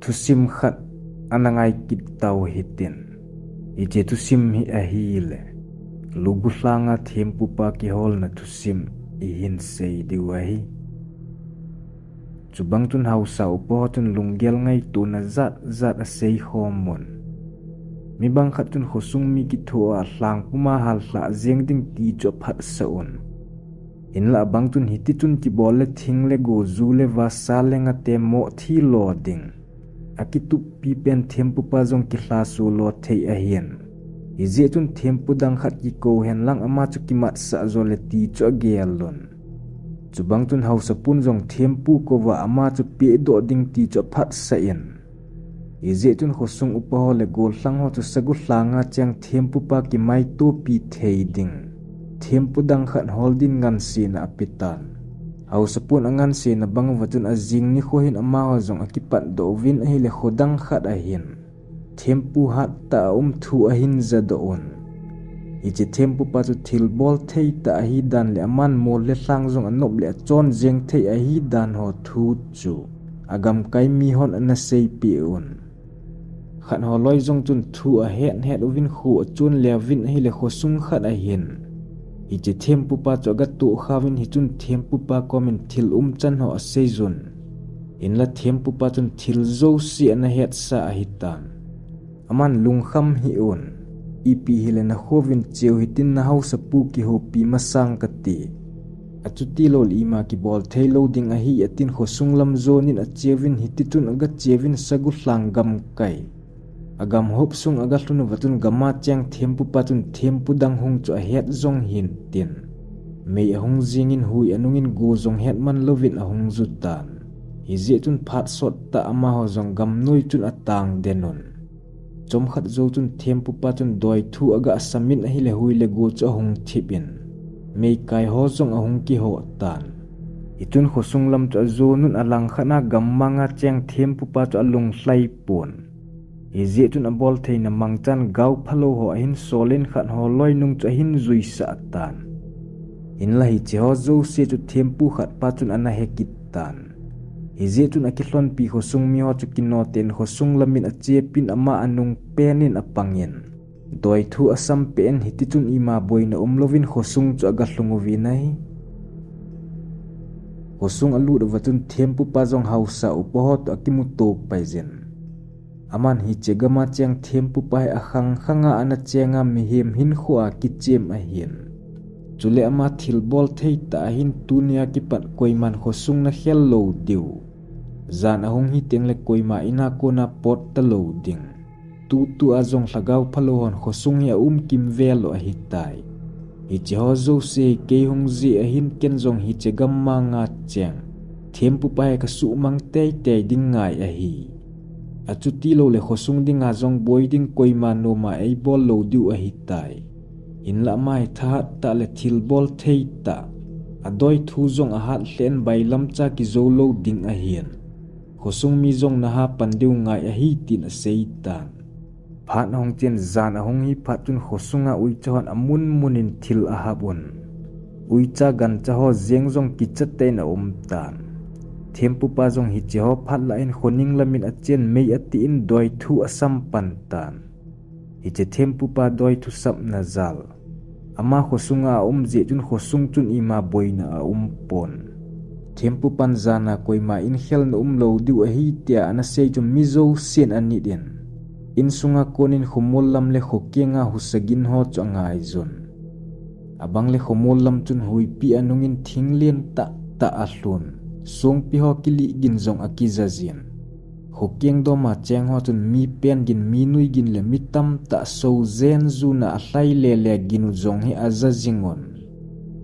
thusim khat anangai kit tau hitin ije thusim hi ahile luguslanga thempu pa ki hol na thusim ihin sei diwahi chubang tun hausa upo tun lunggel ngai tu na zat a sei homon mi bang khat tun khosung mi ki thua hlang puma hal hla zeng ding ti cho phat saun in la bang tun hiti tun ki bol le thing le go zu le wa sa le nga te mo thi lo ding akitu pi pen thempu pa jong ki hla su lo thei a hian ize tun thempu dang khat ki ko hen lang ama chu ki mat sa zo le ti cho gel lon chubang tun hausa pun jong thempu ko wa ama chu pe do ding ti cho phat sa in ize tun khosung upo le gol hlang ho chu sagu hlanga chang thempu pa ki mai to pi thei ding thempu dang khat holding ngan sin apitan hausa pun angan sin na bang watun azing ni kho hin ama ho jong akipat do win hi le khodang khat a hin thempu hat ta thu a hin za do on ije thempu pa chu thil bol thei ta hi dan le aman mol le hlang jong anop le chon jeng thei a hi dan ho thu chu agam kai mi hon ana sei pi on khat ho loi jong chun thu a het win khu chun le win hi le khosung khat a hin ije thempu pa chu ga tu khawin hi chun thempu pa komen thil chan ho a sei zun in la thempu pa chun thil zo si ana het sa a hi tan aman lungkham hi on ipi hilena khovin cheu hitin na hausa pu ki ho pi masang kati achuti lol ima ki bol thailo ding a hi atin khosung lam zonin a chewin hititun aga chewin sagu hlang gam kai agam hop sung aga hlunu watun gama chang thempu patun thempu dang hung chu a het zong hin tin mei a hung jingin hui anungin go zong het man lovin a hung zutan hize tun phat sot ta ama ho zong gam noi chun atang denon chom khat zo chun thempu patun doi thu aga asamin a hi le hui le go chu hung thipin mei kai ho zong a hung ki ho tan itun khosung lam chu zo nun alang khana gammanga cheng thempu pa chu alung hlai pon izi tun abol theina mangchan gau phalo ho hin solen khat ho loi nung chu hin zui sa tan in la hi che ho zo se chu thempu khat pa chun ana hekit tan izi tun akilon pi khosung mi ho chu kino ten khosung lamin a che pin ama anung penin apangin doi thu asam pen hititun ima boina umlovin khosung chu aga hlungu vi nai khosung alu de watun thempu pa jong hausa upohot akimu to paizen aman hi chegama cheng thempu pai akhang khanga ana chenga mihem hin khwa kichem a hin chule ama thil bol thei ta hin tunia ki pat koiman khosung na khel lo diu zan ahung hi tengle koima ina kona pot ta lo ding tu azong lagaw phalohon khosung ya kim velo a hitai hi cheho zo se ke hung zi a hin ken jong hi chegamma nga cheng thempu pai ka su mang te ding ngai a hi achuti lo le khosung dinga jong boi ding koima no ma ei bol lo diu a hitai in la mai tha ta le thil bol thei ta adoi thu jong a hat hlen bailam cha ki zo lo ding a hian khosung mi jong na ha pandiu ngai a hi tin a seitan phat hong chen zan a hong hi phatun khosunga ui chon amun munin thil a habun ui cha gan cha ho zeng jong ki chate na tan thempu pa jong hi che ho phat la in khoning lamin a chen mei ati in doi thu asam pan tan hi che thempu pa doi thu sap na zal ama khosunga je chun khosung chun ima boina a pon thempu pan zana koima in khel na lo diu a hi tia ana sei chu mizo sen ani den in sunga konin khumol lam le khokenga husagin ho changai zon abang le khumol lam chun hui pi anungin thinglen ta ahlun song pi ho kili gin zong akizazin khokeng do ma cheng ho chun mi pen gin mi nui gin le mitam ta so zen zuna ahlai le ginu zong hi azazingon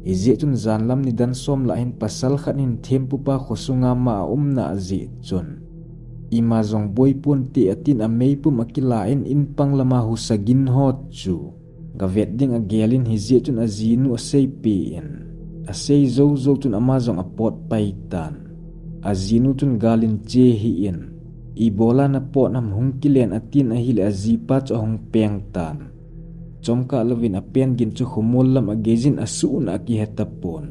izi chun zanlam ni dan som la hin pasal khanin thempu pa khosunga ma na azi chun ima zong boipun ti atin a meipum akila in panglama husagin hot chu gavet ding a gelin hi zi chun azinu a sei pi in a sei zo chun ama zong a pot paitan azinu chun galin che hi in ibola na pot nam hung kilen atin a hil azipa cho hong peng tan chomka lovin a pen gin chu khumol lam a gezin asu na ki hetapon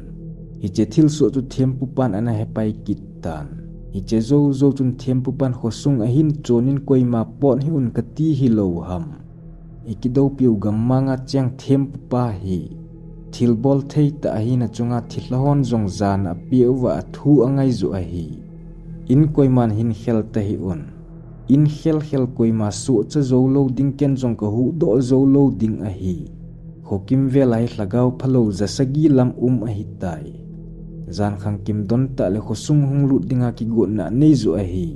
hi che thil so chu thempu pan ana hepai kitan hi che zo zo chun thiam pu pan khosung a hin chonin koima pon hi un kati hi lo ham ikido piu gamanga chang thiam pu pa hi thilbol thei ta hi na chunga thilahon jong zan a piuwa thu angai zu a hi in koiman hin khel ta hi un in khel koima su cha zo lo ding ken jong ka hu do zo lo ding a hi khokim velai hlagau phalo zasagi lam a hi tai zan khang kim don ta le khosung hung lu dinga ki go na nei zu a hi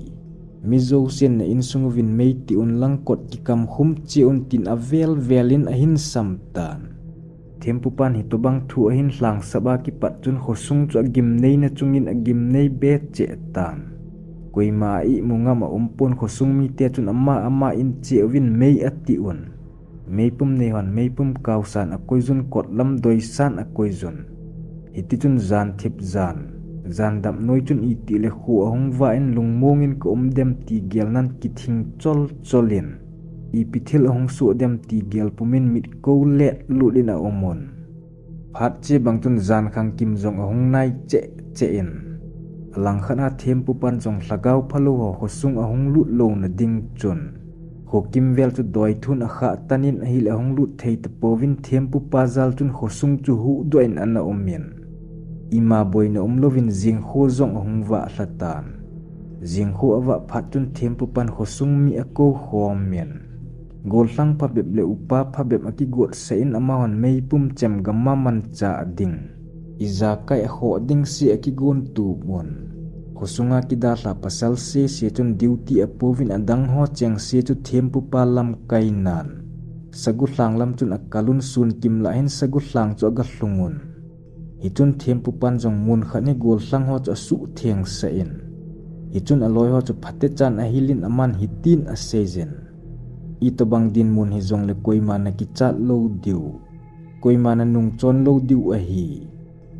mi zo sen na in sung vin mei ti un lang kot ki kam khum chi un tin a velin a hin sam tan thempu pan hi to bang thu a hin hlang saba ki pat chun khosung chu agim nei na chungin agim nei be che tan koima i munga ma umpon khosung mi te chun ama in che vin mei ati un meipum nei hon meipum kausan a koizun kot lam doi san a koizun hiti chun zan thip zan dam noi chun i ti le khu ahong wa in lungmongin ko dem ti gel nan ki thing cholin i pithil ahong su dem ti gel pumin mit ko le ludin a omon phat che bang chun zan khang kim jong ahong nai che in alang khana them pu pan jong hlagau phalo ho khosung ahong lut lo na ding chun khokim vel chu doi thun a kha tanin a hil ahong lut thei te povin them pu pa zal chun khosung chu hu doin an a omin ima boina umlovin jing kho zong ahong wa hlatan jing kho awa phat chun them pu pan khosung mi a ko khomen gol hlang pha beb le upa pha beb aki got sein ama hon mei pum chem gamma man cha ding iza kai kho ding si aki gon tu bon khosunga ki da la pasal se chun duty a povin adang ho cheng se chu them pu pa lam kai nan sagu hlang lam chun akalun sun kim la hin sagu hlang chu ga hlungun hitun them pu pan jong mun khani gol hlang ho chu su theng sa in hitun aloi ho chu phate chan a hilin aman hitin a season ito bang din mun hi jong le koima na ki chat lo diu koima na nung chon lo diu a hi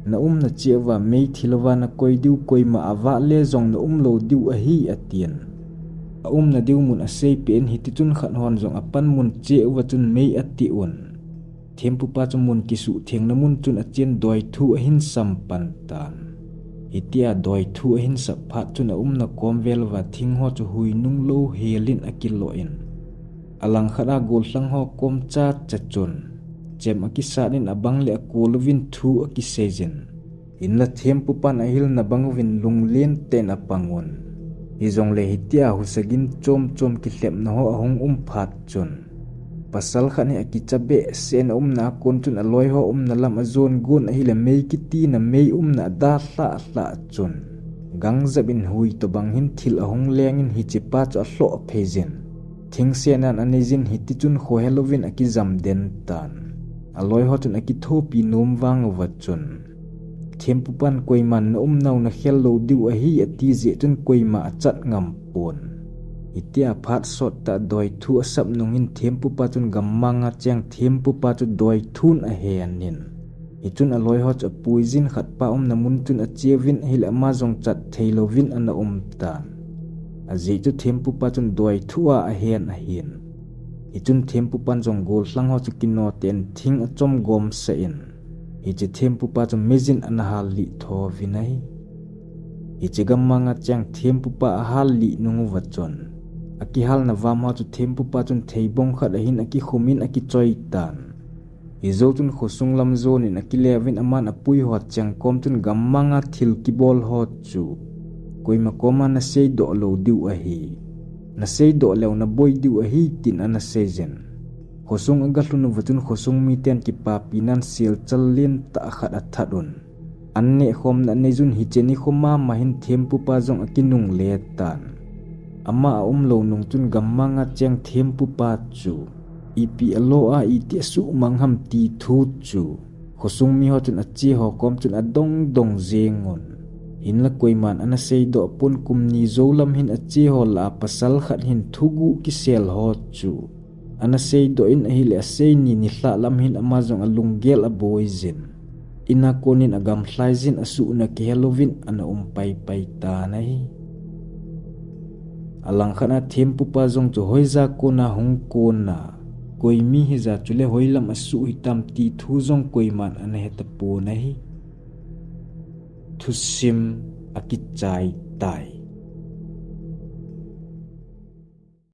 na na chewa mei thilawa na koi diu koima awa le jong na lo diu a hi atien a na diu mun a sei pen hiti chun khat hon jong apan mun chewa chun mei ati un thempu pa chu mun ki su theng na mun chun a chen doi thu a hin sampan tan hitia doi thu a hin sa phat chun a na komvel wa thing ho chu hui nung lo helin akilo in alang khara gol hlang ho kom cha chun chem akisa nin abang le akolovin thu akisejen in la thempu pan ahil na bangwin lunglen ten apangon hizong le hitia husagin chom ki hlep na ho ahong phat chun pasal khani akichabe sen na kon chun aloi ho na lam azon gon ahile mei kiti na mei na da hla chun gangjabin hui to banghin thil ahong lengin hichipa chu hlo phejen thing senan anejin hiti chun kho helovin akizam den tan aloi ho chun aki thopi nom wang wa chun thempu pan koiman na nau na hello diu a hi ati je chun koima achat ngam pon itia phat sot ta doi thu asap nungin thempu pa chun gammanga chang thempu pa chu doi thun a he anin ichun aloi ho chu puizin khat pa na mun chun a chevin hil ama jong chat theilovin ana tan aji chu thempu pa chun doi thua a hen ichun thempu pan jong gol hlang ho chu kino ten thing a chom gom sa in ichi thempu pa chu mejin an hal li tho vinai ichi gammanga chang thempu pa hal li nungu wachon aki hal na wama chu thempu pa chun theibong khat hin aki khumin aki choi tan izo chun khosung lam zon in aki levin aman apui ho chang kom chun gammanga thil ki bol ho chu koima koma na sei do lo diu a hi na sei do lew na boy diu a hi tin ana sejen khosung agahlunu wachun khosung mi ten ki pa pinan sel chalin ta khat athadun anne khom na nejun hi cheni khoma mahin thempu pa jong akinung le tan ama lo nung chun gammanga cheng thempu pa chu ipi alo a iti su mangham ti thu chu khosung mi ho chun achi ho kom chun adong zengon in la koiman ana sei do pun kumni zolam hin achi ho la pasal khat hin thugu ki sel ho chu ana sei do in ahile sei ni hla lam hin amazong alunggel a boyzin ina konin agam hlaizin asu na ki helovin ana pai ta nai alang khana thempu pa jong chu hoiza kona hung kona koimi hi za chule hoilam asu hitam ti thu jong koiman ana heta pu nai thusim akichai tai